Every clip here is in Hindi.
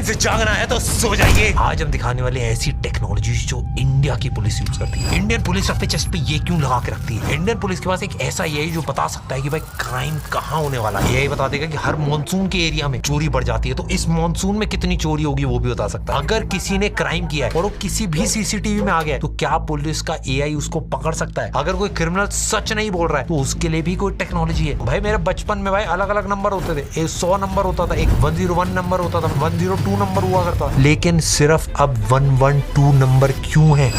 चैन से जागना है तो सो जाइए। आज हम दिखाने वाले ऐसी टेक्नोलॉजी जो इंडिया की पुलिस यूज करती है। इंडियन पुलिस अपने चेस्ट पे ये क्यों लगा के रखती है? इंडियन पुलिस के पास एक ऐसा एआई जो बता सकता है कि भाई क्राइम कहाँ होने वाला है। एआई बता देगा कि हर मॉनसून के एरिया में चोरी बढ़ जाती है, तो इस मॉनसून में कितनी चोरी होगी वो भी बता सकता है। अगर किसी ने क्राइम किया है और वो किसी भी सीसीटीवी में आ गया है, तो क्या पुलिस का एआई उसको पकड़ सकता है? अगर कोई क्रिमिनल सच नहीं बोल रहा है तो उसके लिए भी कोई टेक्नोलॉजी है। भाई मेरे बचपन में भाई अलग अलग नंबर होते थे, 100 नंबर होता था, एक 101 नंबर होता था, 102 नंबर हुआ करता, लेकिन सिर्फ अब 112 नंबर क्यों है?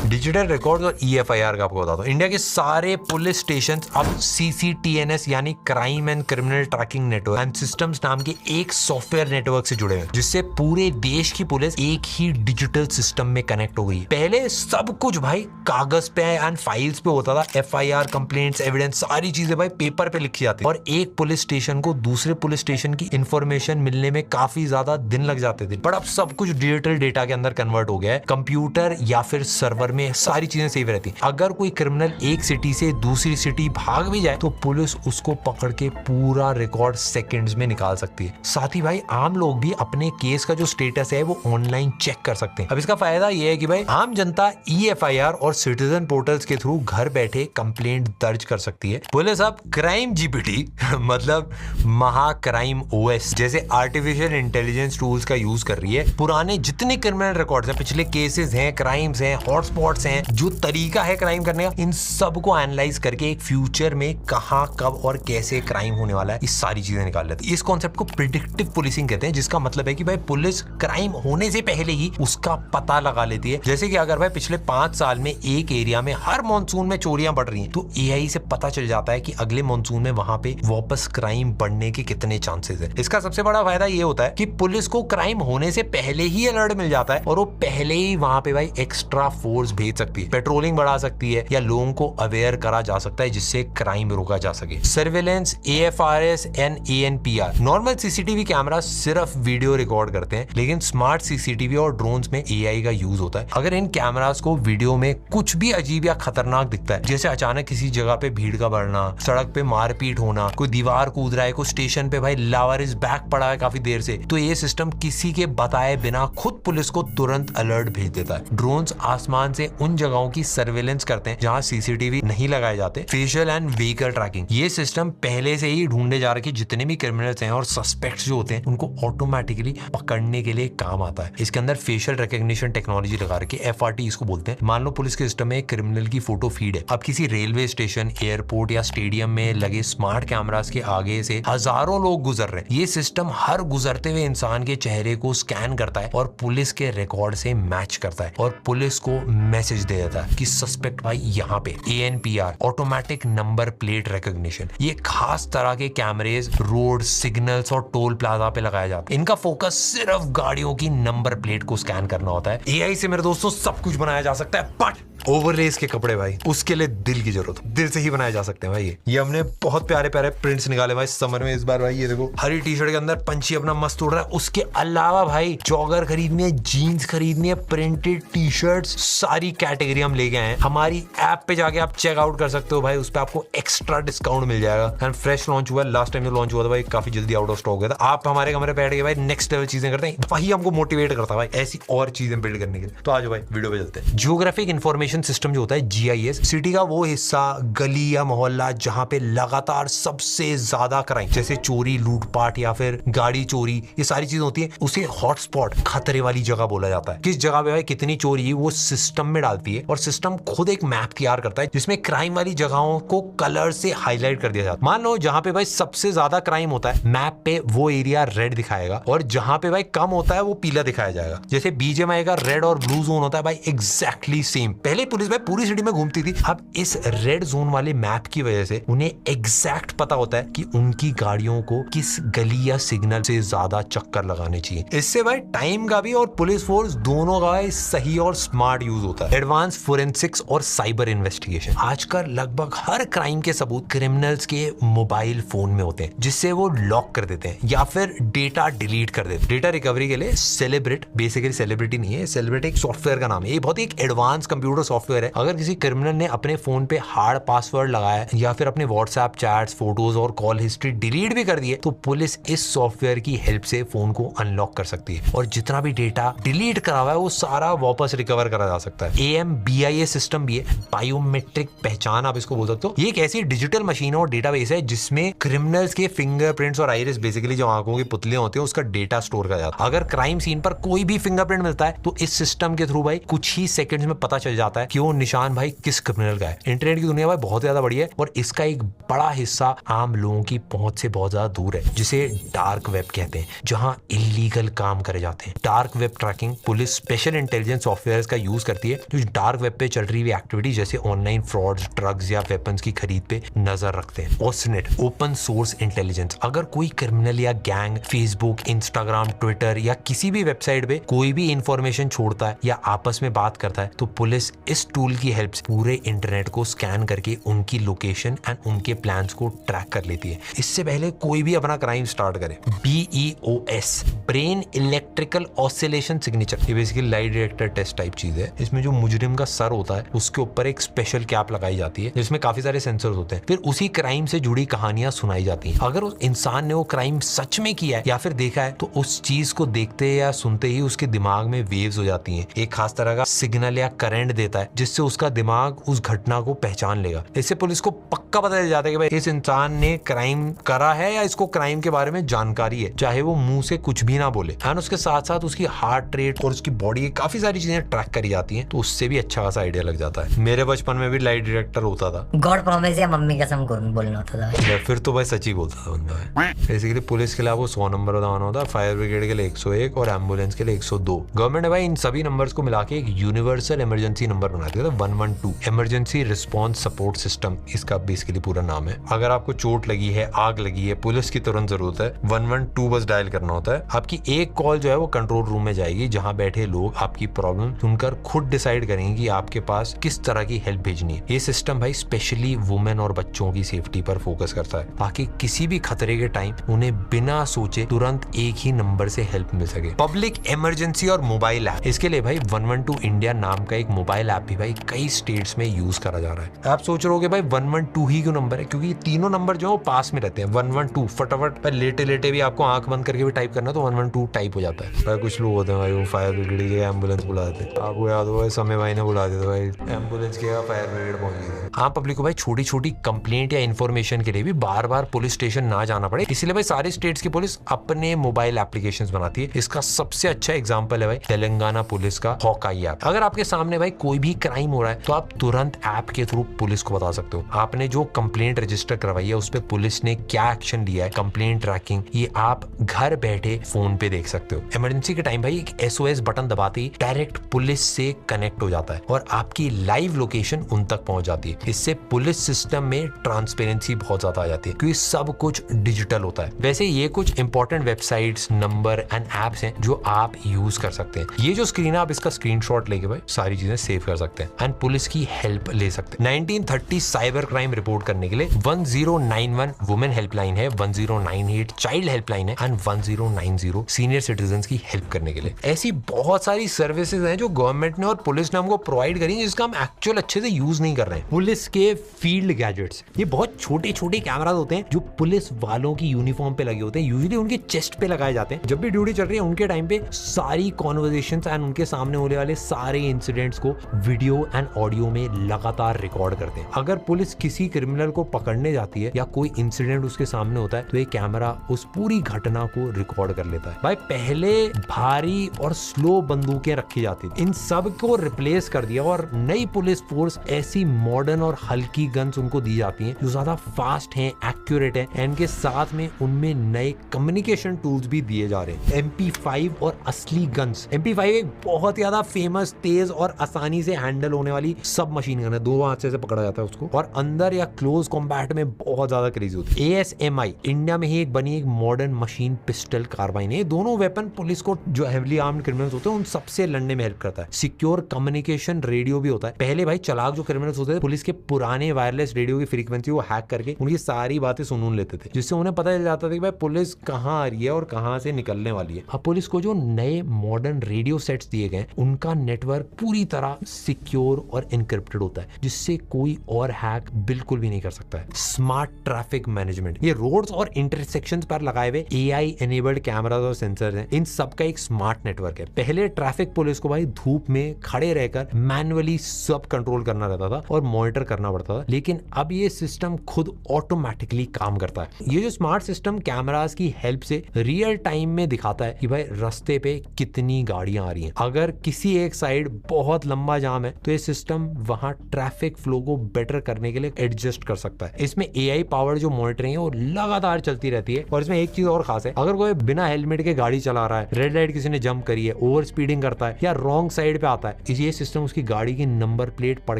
डिजिटल रिकॉर्ड और ईएफआईआर का आपको बताता हूं। इंडिया के सारे पुलिस स्टेशन अब सीसीटीएनएस यानी crime and criminal tracking network and systems नाम के एक सॉफ्टवेयर नेटवर्क से जुड़े हैं, जिससे पूरे देश की पुलिस एक ही डिजिटल सिस्टम में कनेक्ट हो गई है। पहले सब कुछ भाई कागज पे एंड फाइल्स पे होता था। एफआईआर, कंप्लेंट्स, एविडेंस, सारी चीजें भाई पेपर पे लिखी जाती, और एक पुलिस स्टेशन को दूसरे पुलिस स्टेशन की इंफॉर्मेशन मिलने में काफी ज्यादा दिन लग जाते थे। पर अब सब कुछ डिजिटल डेटा के अंदर कन्वर्ट हो गया है। कंप्यूटर या फिर सर्वर में सारी चीजें सेव रहती हैं। अगर कोई क्रिमिनल एक सिटी से दूसरी सिटी भाग भी जाए तो पुलिस उसको पकड़ के पूरा रिकॉर्ड सेकंड्स में निकाल सकती है। साथ ही भाई आम लोग भी अपने केस का जो स्टेटस है वो ऑनलाइन चेक कर सकते हैं। अब इसका फायदा ये है कि भाई आम जनता ईएफआईआर और सिटीजन पोर्टल्स के थ्रू घर बैठे कंप्लेंट दर्ज कर सकती है। पुलिस अब क्राइम जीपीटी मतलब महा क्राइम ओएस जैसे आर्टिफिशियल इंटेलिजेंस टूल्स का यूज कर रही है। पुराने जितने क्रिमिनल रिकॉर्ड्स हैं, पिछले केसेस हैं, क्राइम्स हैं, हॉटस्पॉट्स हैं, जो तरीका है क्राइम करने का, इन सब को एनालाइज करके एक फ्यूचर में कहां, कब और कैसे क्राइम होने वाला है, इस सारी चीजें निकाल लेते हैं। इस कॉन्सेप्ट को प्रिडिक्टिव पुलिसिंग कहते हैं, जिसका मतलब है कि भाई पुलिस क्राइम होने से पहले ही उसका पता लगा लेती है। जैसे कि अगर भाई पिछले 5 साल में एक एरिया में हर मॉनसून में चोरियां बढ़ रही हैं, तो एआई से पता चल जाता है कि अगले मॉनसून में वहां पे वापस क्राइम बढ़ने के कितने चांसेस है। इसका सबसे बड़ा फायदा ये होता है कि पुलिस को क्राइम होने से पहले ही अलर्ट मिल जाता है, और वो पहले ही वहां पे भाई एक्स्ट्रा फोर्स भेज सकती है, पेट्रोलिंग बढ़ा सकती है, या लोगों को अवेयर करा जा सकता है, जिससे क्राइम रोका जा सके। Surveillance, AFRS and ANPR. Normal CCTV camera सिर्फ वीडियो रिकॉर्ड करते हैं, लेकिन स्मार्ट सीसीटीवी और ड्रोन्स में एआई का यूज होता है। अगर इन कैमरास को वीडियो में कुछ भी अजीब या खतरनाक दिखता है, जैसे अचानक किसी जगह पे भीड़ का बढ़ना, सड़क पे मारपीट होना, कोई दीवार कूद रहा है, कोई स्टेशन पे भाई लावारिस बैग पड़ा है काफी देर से, तो ये सिस्टम किसी के बताए बिना खुद पुलिस को तुरंत अलर्ट भेज देता है। ड्रोन्स आसमान से उन जगहों की सर्वेलेंस करते हैं जहां सीसीटीवी नहीं लगाए जाते। फेशियल एंड व्हीकल ट्रैकिंग, ये सिस्टम पहले से ही ढूंढे जा रखे जितने भी क्रिमिनल्स हैं और सस्पेक्ट्स जो होते हैं उनको ऑटोमेटिकली पकड़ने के लिए काम आता है। इसके अंदर फेशियल रिकॉग्निशन टेक्नोलॉजी लगा रखी है, एफआरटी इसको बोलते हैं। मान लो पुलिस के सिस्टम में एक क्रिमिनल की फोटो फीड है। अब किसी रेलवे स्टेशन, एयरपोर्ट या स्टेडियम में लगे स्मार्ट कैमरास के आगे से हजारों लोग गुजर रहे हैं। ये सिस्टम हर गुजरते हुए इंसान के चेहरे को स्कैन करता है और पुलिस के रिकॉर्ड से मैच करता है, और पुलिस को मैसेज दे देता है कि सस्पेक्ट भाई यहाँ पे। ANPR, automatic number plate recognition, ये खास तरह के कैमरेज रोड, सिग्नल्स और टोल प्लाजा पे लगाए जाते हैं। इनका फोकस सिर्फ गाड़ियों की नंबर प्लेट को स्कैन करना होता है। एआई से मेरे दोस्तों सब कुछ बनाया जा सकता है, बट ओवरलेस के कपड़े भाई उसके लिए दिल की जरूरत, दिल से ही बनाए जा सकते हैं भाई। ये हमने बहुत प्यारे प्यारे प्रिंट्स निकाले भाई समर में इस बार भाई। ये देखो हरी टी शर्ट के अंदर पंछी अपना मस्त उड़ रहा है। उसके अलावा भाई जॉगर खरीदनी है, जीन्स खरीदनी है, प्रिंटेड टी शर्ट्स, सारी कैटेगरी हम लेके आए हैं। हमारी ऐप पे जाके आप चेकआउट कर सकते हो भाई, उस पर आपको एक्स्ट्रा डिस्काउंट मिल जाएगा। एंड फ्रेश लॉन्च हुआ है, लास्ट टाइम जो लॉन्च हुआ था भाई काफी जल्दी आउट ऑफ स्टॉक हो गया था। आप हमारे कमरे पे बैठ के भाई नेक्स्ट लेवल चीजें करते हैं, वही हमको मोटिवेट करता है भाई ऐसी और चीजें बिल्ड करने के लिए। तो आज भाई वीडियो पे चलते हैं। जियोग्राफिक इंफॉर्मेशन सिस्टम जो होता है जीआईएस, सिटी का वो हिस्सा, गली या मोहल्ला जहां पे लगातार सबसे ज्यादा क्राइम जैसे चोरी, लूटपाट या फिर गाड़ी चोरी, ये सारी चीजें होती है, उसे हॉटस्पॉट, खतरे वाली जगह बोला जाता है। किस जगह पे भाई कितनी चोरी है वो सिस्टम में डालती है, और सिस्टम खुद एक मैप तैयार करता है जिसमें क्राइम वाली जगहों को कलर से हाईलाइट कर दिया जाता है। मान लो जहां पे भाई सबसे ज्यादा क्राइम होता है, मैप पे वो एरिया रेड दिखाएगा, और जहां पे भाई कम होता है वो पीला दिखाया जाएगा। जैसे बीजीएमआई का रेड और ब्लू जोन होता है भाई, एग्जैक्टली सेम। पहले पुलिस भाई पूरी सिटी में घूमती थी, अब इस रेड जोन वाले मैप की वजह से उन्हें एग्जैक्ट पता होता है कि उनकी गाड़ियों को किस गली या सिग्नल से ज्यादा चक्कर लगाने चाहिए। इससे भाई टाइम का भी और पुलिस फोर्स दोनों का सही और स्मार्ट यूज होता है। एडवांस फोरेंसिक्स और साइबर इन्वेस्टिगेशन, आजकल लगभग हर क्राइम के सबूत क्रिमिनल्स के मोबाइल फोन में होते हैं, जिससे वो लॉक कर देते हैं या फिर डेटा डिलीट कर देते हैं। डेटा रिकवरी के लिए सेलिब्रेट, बेसिकली सेलिब्रिटी नहीं है, सेलिब्रेट एक सॉफ्टवेयर का नाम है। ये बहुत ही एक एडवांस कंप्यूटर सॉफ्टवेयर है। अगर किसी क्रिमिनल ने अपने फोन पे हार्ड पासवर्ड लगाया या फिर अपने व्हाट्सएप चैट्स, फोटोज और कॉल हिस्ट्री डिलीट भी कर दिए तो पुलिस इस सॉफ्टवेयर की हेल्प से फोन को अनलॉक कर सकती है और जितना भी डेटा डिलीट करा हुआ है वो सारा वापस रिकवर करा जा सकता है। AMBIA सिस्टम भी है, बायोमेट्रिक पहचान आप इसको बोल सकते हो। ये एक ऐसी डिजिटल मशीन और डेटाबेस है जिसमें क्रिमिनल्स के फिंगरप्रिंट्स और आइरिस, बेसिकली जो आंखों की पुतलियां होती है, उसका डेटा स्टोर किया जाता है। अगर क्राइम सीन पर कोई भी फिंगरप्रिंट मिलता है तो इस सिस्टम के थ्रू भाई कुछ ही सेकंड्स में पता चल जाता है कि वो निशान भाई किस क्रिमिनल का है। इंटरनेट की दुनिया भाई बहुत ज्यादा बड़ी है और इसका एक बड़ा हिस्सा आम लोगों की पहुंच से बहुत ज्यादा दूर है, जिसे डार्क वेब कहते हैं, जहां इलीगल काम करे जाते हैं। Dark web tracking police special intelligence software का यूज करती है जो डार्क वेब पे चल रही हुई एक्टिविटी जैसे ऑनलाइन फ्रॉड्स, ड्रग्स या वेपन्स की खरीद पे नजर रखते हैं। ओसनेट, ओपन सोर्स इंटेलिजेंस, अगर कोई क्रिमिनल या गैंग फेसबुक, इंस्टाग्राम, ट्विटर या किसी भी वेबसाइट पे कोई भी इंफॉर्मेशन छोड़ता है या आपस में बात करता है तो पुलिस इस टूल की हेल्प से पूरे इंटरनेट को स्कैन करके उनकी लोकेशन एंड उनके प्लान्स को ट्रैक कर लेती है, इससे पहले कोई भी अपना क्राइम स्टार्ट करे। BEOS, brain electrical oscillation signature, ये basically light detector test type चीज है। इसमें जो मुजरिम का सर होता है उसके ऊपर एक स्पेशल कैप लगाई जाती है जिसमें काफी सारे सेंसर्स होते हैं, फिर उसी क्राइम से जुड़ी कहानियां सुनाई जाती हैं। अगर उस इंसान ने वो क्राइम सच में किया है या फिर देखा है तो उस चीज को देखते या सुनते ही उसके दिमाग में वेव्स हो जाती हैं, एक खास तरह का सिग्नल या करंट देता है जिससे उसका दिमाग उस घटना को पहचान लेगा। इससे पुलिस को पक्का पता चल जाता है कि भाई इस इंसान ने क्राइम करा है या इसको क्राइम के बारे में जानकारी है, चाहे वो मुंह से कुछ भी ना बोले। एंड उसके साथ साथ उसकी हार्ट रेट और उसकी बॉडी, काफी सारी चीजें ट्रैक करी जाती हैं, तो उससे भी अच्छा खासा आइडिया लग जाता है। मेरे बचपन में भी लाइट डिटेक्टर होता था। गॉड प्रॉमिस या मम्मी कसम बोलना होता था। फिर तो भाई सच ही बोलता था बंदा। बेसिकली पुलिस के लिए आपको 100 नंबर दबाना होता है, फायर ब्रिगेड के लिए 101 और एम्बुलेंस के लिए 102। गवर्नमेंट ने भाई इन सभी नंबर्स को मिला के एक यूनिवर्सल इमरजेंसी नंबर बना दिया था, 112, इमरजेंसी रिस्पॉन्स सपोर्ट सिस्टम इसका बेसिकली पूरा नाम है। अगर आपको चोट लगी है, आग लगी है, पुलिस की तुरंत जरूरत है, 112 बस डायल करना होता है। आपकी एक कॉल जो है वो कंट्रोल रूम में जाएगी जहां बैठे लोग आपकी प्रॉब्लम सुनकर खुद डिसाइड करेंगे कि आपके पास किस तरह की हेल्प भेजनी है। ये सिस्टम भाई स्पेशली वुमेन और बच्चों की सेफ्टी पर फोकस करता है ताकि किसी भी खतरे के टाइम उन्हें बिना सोचे तुरंत एक ही नंबर से हेल्प मिल सके। पब्लिक इमरजेंसी और मोबाइल ऐप, इसके लिए भाई 112 इंडिया नाम का एक मोबाइल ऐप भी भाई कई स्टेट्स में यूज करा जा रहा है। आप सोच रहे हो भाई 112 ही क्यों नंबर है, क्योंकि ये तीनों नंबर जो है वो पास में रहते हैं। 112 फटाफट लेटे लेटे भी आपको आंख बंद करके भी टाइप करना तो 112 टाइप हो जाता है। भाई कुछ लोग होते हैं भाई वो फायर ब्रिगेड के एम्बुलेंस बुला देते हैं, आपको याद होगा समय भाई ने बुला दिया भाई एम्बुलेंस के फायर ब्रिगेड पहुंच गई। हाँ, पब्लिक को भाई छोटी छोटी कंप्लेंट या इन्फॉर्मेशन के लिए भी बार बार पुलिस स्टेशन ना जाना पड़े, इसलिए भाई सारे स्टेट्स की पुलिस अपने मोबाइल एप्लीकेशंस बनाती है। इसका सबसे अच्छा एग्जांपल है भाई तेलंगाना पुलिस का हॉकाई ऐप। अगर आपके सामने भाई कोई भी क्राइम हो रहा है तो आप तुरंत ऐप के थ्रू पुलिस को बता सकते हो आपने जो कंप्लेंट रजिस्टर करवाई है उस पर पुलिस ने क्या एक्शन लिया है, कंप्लेंट ट्रैकिंग, ये आप घर बैठे फोन पे देख सकते हो। इमरजेंसी के टाइम भाई एक SOS बटन दबाते ही डायरेक्ट पुलिस से कनेक्ट हो जाता है और आपकी लाइव लोकेशन उन तक पहुंच जाती है। इससे पुलिस सिस्टम में ट्रांसपेरेंसी बहुत ज्यादा आ जाती है क्योंकि सब कुछ डिजिटल होता है। वैसे ये कुछ important websites, number and apps हैं जो आप यूज कर सकते हैं। ये जो स्क्रीन है आप इसका स्क्रीनशॉट लेके भाई सारी चीजें सेव कर सकते हैं एंड पुलिस की हेल्प ले सकते हैं। 1930 साइबर क्राइम रिपोर्ट करने के लिए 1091 वुमेन हेल्पलाइन है, 1098 चाइल्ड हेल्पलाइन है एंड 1090 सीनियर सिटीजन की हेल्प करने के लिए। ऐसी बहुत सारी सर्विसेज हैं जो गवर्नमेंट ने और पुलिस ने हमको प्रोवाइड करी जिसका हम एक्चुअल अच्छे से यूज नहीं कर रहे हैं। पुलिस के फील्ड गैजेट्स, ये बहुत छोटे छोटे कैमरास होते हैं जो पुलिस वालों की यूनिफॉर्म पे लगे होते हैं, यूजुअली उनके चेस्ट पे लगाए जाते हैं। जब भी ड्यूटी चल रही है उनके टाइम पे सारी कॉन्वर्सेशंस एंड उनके सामने होने वाले सारे इंसिडेंट्स को वीडियो एंड ऑडियो में लगातार रिकॉर्ड करते हैं। अगर पुलिस किसी क्रिमिनल को पकड़ने जाती है या कोई इंसिडेंट उसके सामने होता है तो ये कैमरा उस पूरी घटना को रिकॉर्ड कर लेता है। भाई पहले भारी और स्लो बंदूकें रखी जाती थी, इन सब को रिप्लेस कर दिया और नई पुलिस फोर्स ऐसी मॉडर्न और हल्की गन्स उनको दी जाती हैं जो ज्यादा फास्ट हैं, एक्यूरेट हैं, इनके साथ में उनमें नए कम्युनिकेशन टूल्स भी दिए जा रहे हैं। MP5 और असली गन्स। MP5 एक बहुत ज्यादा फेमस, तेज और आसानी से हैंडल होने वाली सब मशीन गन है, दो हाथ से पकड़ा जाता है उसको और अंदर या क्लोज कॉम्बैट में बहुत ज्यादा क्रेजी होती है। ASMI इंडिया में ही एक बनी एक मॉडर्न मशीन पिस्टल कार्बाइन है। दोनों वेपन पुलिस को जो हेवली आर्म्ड क्रिमिनल्स होते हैं उन सबसे लड़ने में हेल्प करता है। सिक्योर कम्युनिकेशन रेडियो भी होता है। पहले भाई चालाक जो क्रिमिनल्स होते थे पुलिस के पुराने वायरलेस रेडियो की फ्रीक्वेंसी को हैक करके उनकी सारी बातें सुन लेते थे, जिससे उन्हें पता चल जाता था कि भाई पुलिस कहाँ आ रही है और कहाँ से निकलने वाली है। अब पुलिस को जो नए मॉडर्न रेडियो सेट्स दिए गए उनका नेटवर्क पूरी तरह सिक्योर और इनक्रिप्टेड होता है, जिससे कोई और हैक बिल्कुल भी नहीं कर सकता है। स्मार्ट ट्रैफिक मैनेजमेंट, ये रोड्स और इंटरसेक्शंस पर लगाए हुए एआई एनेबल्ड कैमरास और सेंसर हैं, इन सब का एक स्मार्ट नेटवर्क है। पहले ट्रैफिक पुलिस को भाई धूप में खड़े रहकर मैन्युअली सब कंट्रोल करना रहता था और मॉनिटर करना पड़ता था, लेकिन अब ये सिस्टम खुद ऑटोमेटिकली काम करता है। ये जो स्मार्ट सिस्टम कैमरास की हेल्प से रियल टाइम में दिखाता है कि भाई रास्ते पे कितनी गाड़ियां आ रही हैं। अगर किसी एक साइड बहुत लंबा जाम है तो ये सिस्टम वहां ट्रैफिक फ्लो को बेटर करने के लिए एडजस्ट कर सकता है। इसमें एआई पावर जो मॉनिटरिंग है वो लगातार चलती रहती है। और इसमें एक चीज और खास है, अगर कोई बिना हेलमेट के गाड़ी चला रहा है, रेड लाइट किसी ने जंप करी है, ओवर स्पीडिंग करता है या रॉन्ग साइड पे आता है, ये सिस्टम उसकी गाड़ी की नंबर प्लेट पढ़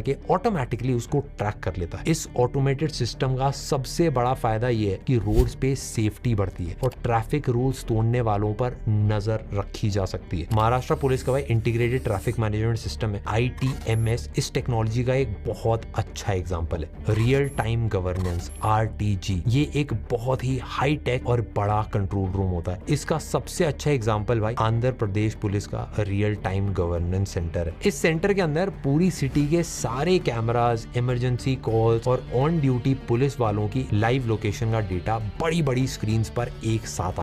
के ऑटोमेटिकली उसको ट्रैक कर लेता है। इस ऑटोमेटेड सिस्टम का सबसे बड़ा फायदा ये है कि रोड्स पे सेफ्टी बढ़ती है और ट्रैफिक रूल्स तोड़ने वालों पर नजर रखी जा सकती है। महाराष्ट्र पुलिस का भाई इंटीग्रेटेड ट्रैफिक मैनेजमेंट सिस्टम है, ITMS, इस टेक्नोलॉजी का एक बहुत अच्छा एग्जांपल है। रियल टाइम गवर्नेंस, RTG, ये एक बहुत ही हाई टेक और बड़ा कंट्रोल रूम होता है। इसका सबसे अच्छा एग्जांपल भाई आंध्र प्रदेश पुलिस का रियल टाइम गवर्नेंस सेंटर है। इस सेंटर के अंदर पूरी सिटी के सारे कैमरास, इमरजेंसी कॉल्स और ऑन ड्यूटी पुलिस वालों की लाइव लोकेशन का डेटा बड़ी बड़ी स्क्रीन पर एक साथ